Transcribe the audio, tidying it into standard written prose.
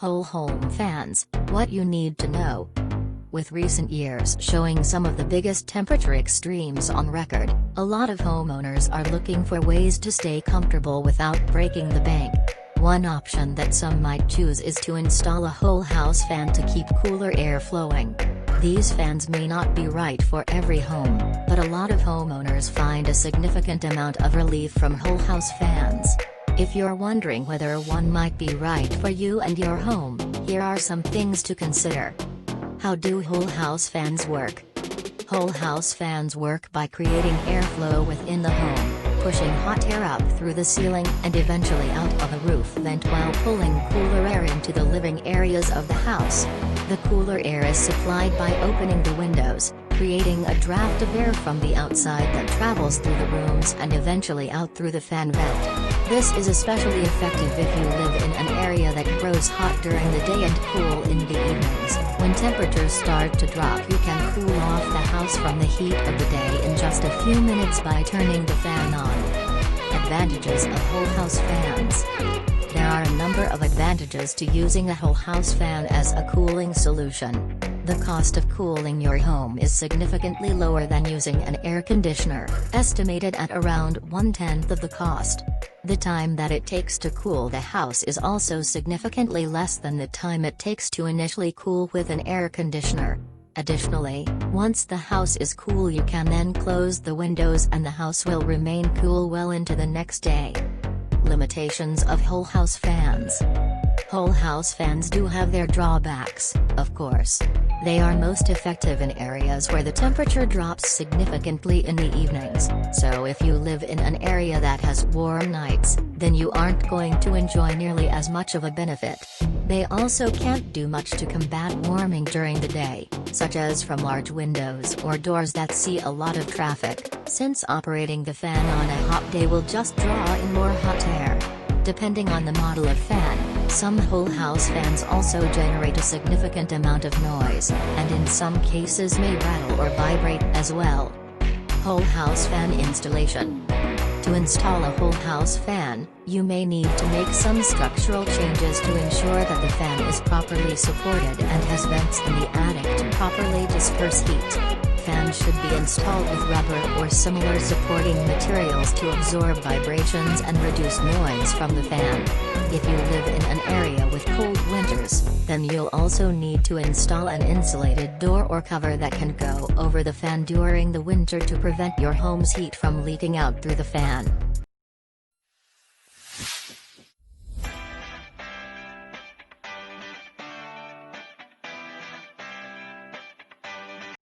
Whole home fans, what you need to know. With recent years showing some of the biggest temperature extremes on record, a lot of homeowners are looking for ways to stay comfortable without breaking the bank. One option that some might choose is to install a whole house fan to keep cooler air flowing. These fans may not be right for every home, but a lot of homeowners find a significant amount of relief from whole house fans. If you're wondering whether one might be right for you and your home, here are some things to consider. How do whole house fans work? Whole house fans work by creating airflow within the home, pushing hot air up through the ceiling and eventually out of a roof vent while pulling cooler air into the living areas of the house. The cooler air is supplied by opening the windows, creating a draft of air from the outside that travels through the rooms and eventually out through the fan vent. This is especially effective if you live in an area that grows hot during the day and cool in the evenings. When temperatures start to drop, you can cool off the house from the heat of the day in just a few minutes by turning the fan on. Advantages of whole house fans. There are a number of advantages to using a whole house fan as a cooling solution. The cost of cooling your home is significantly lower than using an air conditioner, estimated at around 1/10 of the cost. The time that it takes to cool the house is also significantly less than the time it takes to initially cool with an air conditioner. Additionally, once the house is cool, you can then close the windows and the house will remain cool well into the next day. Limitations of whole house fans. Whole house fans do have their drawbacks, of course. They are most effective in areas where the temperature drops significantly in the evenings, so if you live in an area that has warm nights, then you aren't going to enjoy nearly as much of a benefit. They also can't do much to combat warming during the day, such as from large windows or doors that see a lot of traffic, since operating the fan on a hot day will just draw in more hot air. Depending on the model of fan, some whole house fans also generate a significant amount of noise, and in some cases may rattle or vibrate as well. Whole house fan installation. To install a whole house fan, you may need to make some structural changes to ensure that the fan is properly supported and has vents in the attic to properly disperse heat. Fans should be installed with rubber or similar supporting materials to absorb vibrations and reduce noise from the fan. If you live in an area with cold winters, then you'll also need to install an insulated door or cover that can go over the fan during the winter to prevent your home's heat from leaking out through the fan.